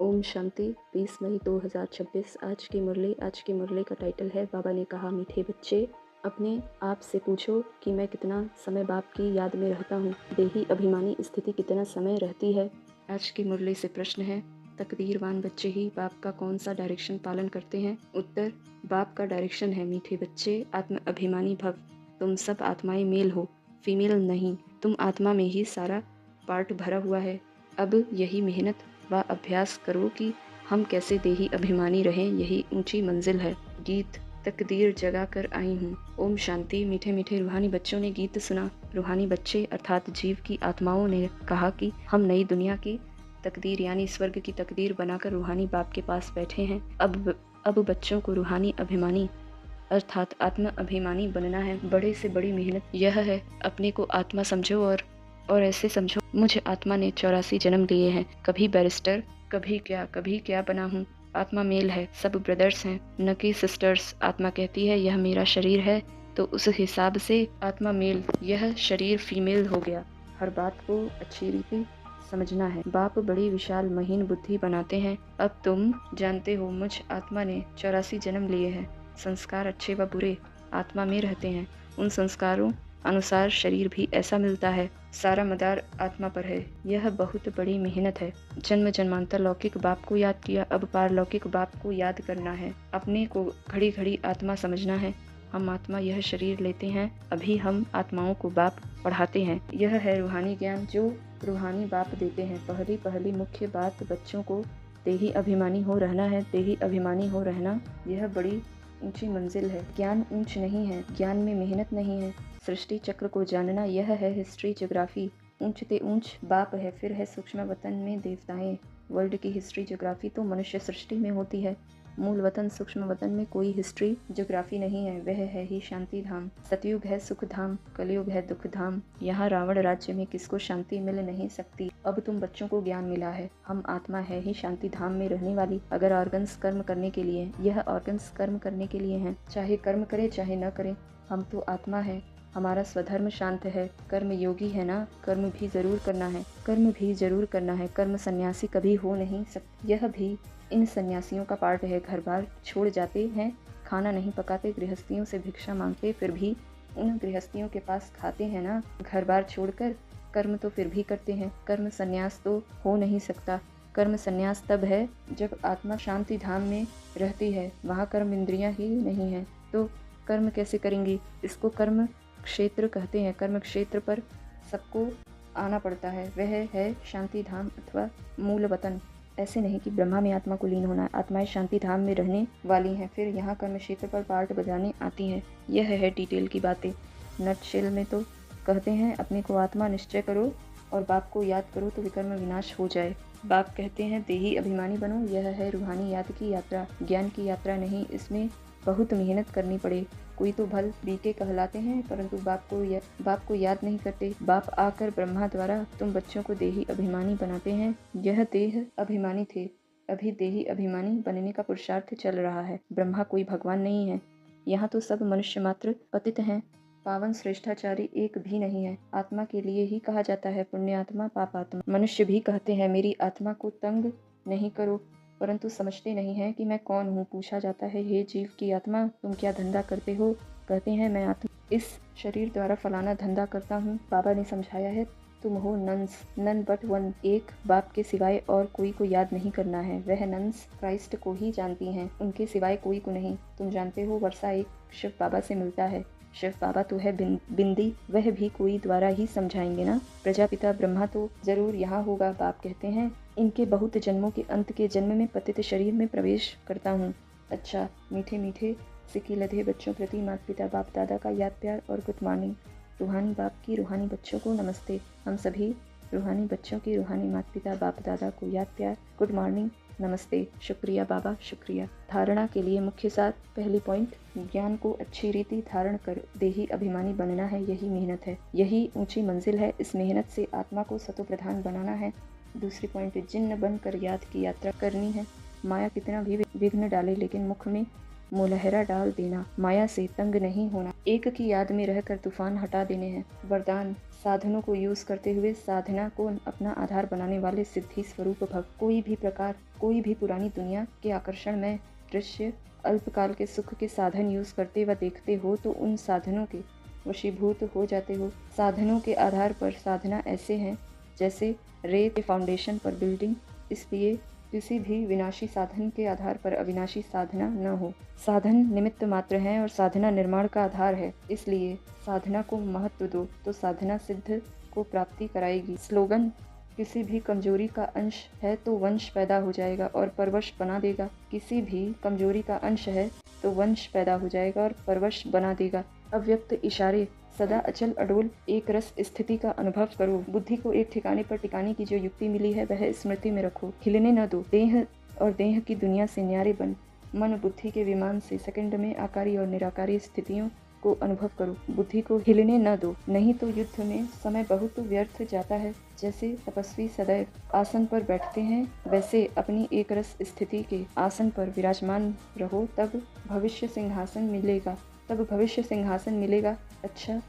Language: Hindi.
ओम शांति। 20 मई 2026। आज की मुरली का टाइटल है बाबा ने कहा मीठे बच्चे, अपने आप से पूछो कि मैं कितना समय बाप की याद में रहता हूँ। देही अभिमानी स्थिति कितना समय रहती है। आज की मुरली से प्रश्न है, तकदीरवान बच्चे ही बाप का कौन सा डायरेक्शन पालन करते हैं। उत्तर, बाप का डायरेक्शन है मीठे बच्चे आत्म अभिमानी भव। तुम सब आत्माएं मेल हो, फीमेल नहीं। तुम आत्मा में ही सारा पार्ट भरा हुआ है। अब यही मेहनत व अभ्यास करो कि हम कैसे देही अभिमानी रहें, यही ऊंची मंजिल है। गीत तकदीर जगा कर आई हूँ। ओम शांति। मीठे मीठे रूहानी बच्चों ने गीत सुना। रूहानी बच्चे अर्थात जीव की आत्माओं ने कहा कि हम नई दुनिया की तकदीर यानी स्वर्ग की तकदीर बनाकर रूहानी बाप के पास बैठे हैं। अब बच्चों को रूहानी अभिमानी अर्थात आत्म अभिमानी बनना है। बड़े से बड़ी मेहनत यह है, अपने को आत्मा समझो और ऐसे समझो, मुझे आत्मा ने 84 जन्म लिए हैं। कभी बैरिस्टर, कभी क्या बना हूँ। आत्मा मेल है, सब ब्रदर्स हैं, न कि सिस्टर्स। आत्मा कहती है यह मेरा शरीर है, तो उस हिसाब से आत्मा मेल, यह शरीर फीमेल हो गया। हर बात को अच्छी रीति समझना है। बाप बड़ी विशाल महीन बुद्धि बनाते हैं। अब तुम जानते हो मुझ आत्मा ने 84 जन्म लिए हैं। संस्कार अच्छे व बुरे आत्मा में रहते हैं। उन संस्कारों अनुसार शरीर भी ऐसा मिलता है। सारा मदार आत्मा पर है। यह बहुत बड़ी मेहनत है। जन्म जन्मांतर लौकिक बाप को याद किया, अब पारलौकिक बाप को याद करना है। अपने को घड़ी घड़ी आत्मा समझना है। हम आत्मा यह शरीर लेते हैं, अभी हम आत्माओं को बाप पढ़ाते हैं। यह है रूहानी ज्ञान जो रूहानी बाप देते हैं। पहली मुख्य बात, बच्चों को देही अभिमानी हो रहना है। देही अभिमानी हो रहना यह बड़ी ऊंची मंजिल है। ज्ञान ऊंच नहीं है, ज्ञान में मेहनत नहीं है। सृष्टि चक्र को जानना यह है हिस्ट्री ज्योग्राफी। ऊंचते ऊंच बाप है, फिर है सूक्ष्म वतन में देवताएं। वर्ल्ड की हिस्ट्री ज्योग्राफी तो मनुष्य सृष्टि में होती है। मूल वतन सूक्ष्म वतन में कोई हिस्ट्री ज्योग्राफी नहीं है, वह है ही शांति धाम। सतयुग है सुख धाम, कलयुग है दुख धाम। यहाँ रावण राज्य में किसको शांति मिल नहीं सकती। अब तुम बच्चों को ज्ञान मिला है, हम आत्मा है ही शांति धाम में रहने वाली। अगर ऑर्गन्स कर्म करने के लिए, यह ऑर्गन्स कर्म करने के लिए हैं, चाहे कर्म करे चाहे न करे, हम तो आत्मा है। हमारा स्वधर्म शांत है। कर्म योगी है ना, कर्म भी जरूर करना है, कर्म भी जरूर करना है। कर्म सन्यासी कभी हो नहीं सकता, यह भी इन सन्यासियों का पार्ट है। घर बार छोड़ जाते हैं, खाना नहीं पकाते, गृहस्थियों से भिक्षा मांगते, फिर भी उन गृहस्थियों के पास खाते हैं ना। घर बार छोड़कर कर्म तो फिर भी करते हैं। कर्म सन्यास तो हो नहीं सकता। कर्म सन्यास तब है जब आत्मा शांति धाम में रहती है, वहाँ कर्म इंद्रियां ही नहीं है, तो कर्म कैसे करेंगी। इसको कर्म क्षेत्र कहते हैं। कर्म क्षेत्र पर सबको आना पड़ता है, वह है शांति धाम अथवा मूल वतन। ऐसे नहीं कि ब्रह्मा में आत्मा को लीन होना है। आत्माएं शांति धाम में रहने वाली हैं, फिर यहाँ कर्म क्षेत्र पर पार्ट बजाने आती हैं। यह है डिटेल की बातें। नटशेल में तो कहते हैं अपने को आत्मा निश्चय करो और बाप को याद करो तो विकर्म विनाश हो जाए। बाप कहते हैं देही अभिमानी बनो। यह है रूहानी याद की यात्रा, ज्ञान की यात्रा नहीं। इसमें बहुत मेहनत करनी पड़े। कोई तो भल बीके कहलाते हैं, परंतु बाप को याद नहीं करते। बाप आकर ब्रह्मा द्वारा तुम बच्चों को देही अभिमानी बनाते हैं। यह देह अभिमानी थे, अभी देही अभिमानी बनने का पुरुषार्थ चल रहा है। ब्रह्मा कोई भगवान नहीं है, यहाँ तो सब मनुष्य मात्र पतित हैं। पावन श्रेष्ठाचारी एक भी नहीं है। आत्मा के लिए ही कहा जाता है पुण्यात्मा पापात्मा। मनुष्य भी कहते हैं मेरी आत्मा को तंग नहीं करो, परंतु समझते नहीं हैं कि मैं कौन हूँ। पूछा जाता है हे जीव की आत्मा, तुम क्या धंधा करते हो। कहते हैं मैं आत्मा इस शरीर द्वारा फलाना धंधा करता हूँ। बाबा ने समझाया है तुम हो नन्स, नन बट वन। एक बाप के सिवाय और कोई को याद नहीं करना है। वह नन्स क्राइस्ट को ही जानती हैं, उनके सिवाय कोई को नहीं। तुम जानते हो वर्षा एक शिव बाबा से मिलता है। शिव बाबा तो है बिंदी, वह भी कोई द्वारा ही समझाएंगे ना। प्रजापिता ब्रह्मा तो जरूर यहाँ होगा। बाप कहते हैं इनके बहुत जन्मों के अंत के जन्म में पतित शरीर में प्रवेश करता हूँ। अच्छा मीठे मीठे सिक्की लधे बच्चों प्रति माता पिता बाप दादा का याद प्यार और गुड मॉर्निंग। रूहानी बाप की रूहानी बच्चों को नमस्ते। हम सभी रूहानी बच्चों की रूहानी माता पिता बाप दादा को याद प्यार गुड मॉर्निंग नमस्ते। शुक्रिया बाबा शुक्रिया। धारणा के लिए मुख्य साथ, पहली पॉइंट, ज्ञान को अच्छी रीति धारण कर देही अभिमानी बनना है। यही मेहनत है, यही ऊंची मंजिल है। इस मेहनत से आत्मा को सतो प्रधान बनाना है। दूसरी पॉइंट, जिन्न बनकर याद की यात्रा करनी है। माया कितना भी विघ्न डाले लेकिन मुख में मुलहरा डाल देना, माया से तंग नहीं होना, एक की याद में रहकर तूफान हटा देने हैं। वरदान, साधनों को यूज करते हुए साधना को अपना आधार बनाने वाले सिद्धि स्वरूप भव। कोई भी प्रकार, कोई भी पुरानी दुनिया के आकर्षण में दृश्य अल्पकाल के सुख के साधन यूज करते व देखते हो तो उन साधनों के वशीभूत हो जाते हो। साधनों के आधार पर साधना ऐसे हैं जैसे रेत के फाउंडेशन पर बिल्डिंग, इसलिए किसी भी विनाशी साधन के आधार पर अविनाशी साधना न हो। साधन निमित्त मात्र हैं और साधना निर्माण का आधार है, इसलिए साधना को महत्व दो तो साधना सिद्ध को प्राप्ति कराएगी। स्लोगन, किसी भी कमजोरी का अंश है तो वंश पैदा हो जाएगा और परवश बना देगा। किसी भी कमजोरी का अंश है तो वंश पैदा हो जाएगा और परवश बना देगा। अव्यक्त इशारे, सदा अचल अडोल एक रस स्थिति का अनुभव करो। बुद्धि को एक ठिकाने पर टिकाने की जो युक्ति मिली है वह स्मृति में रखो। हिलने न दो। देह और देह की दुनिया से न्यारे बन। मन बुद्धि के विमान से सेकंड में आकारी और निराकारी स्थितियों को अनुभव करो। बुद्धि को हिलने न दो, नहीं तो युद्ध में समय बहुत व्यर्थ जाता है। जैसे तपस्वी सदैव आसन पर बैठते हैं, वैसे अपनी एक रस स्थिति के आसन पर विराजमान रहो, तब भविष्य सिंहासन मिलेगा। अच्छा,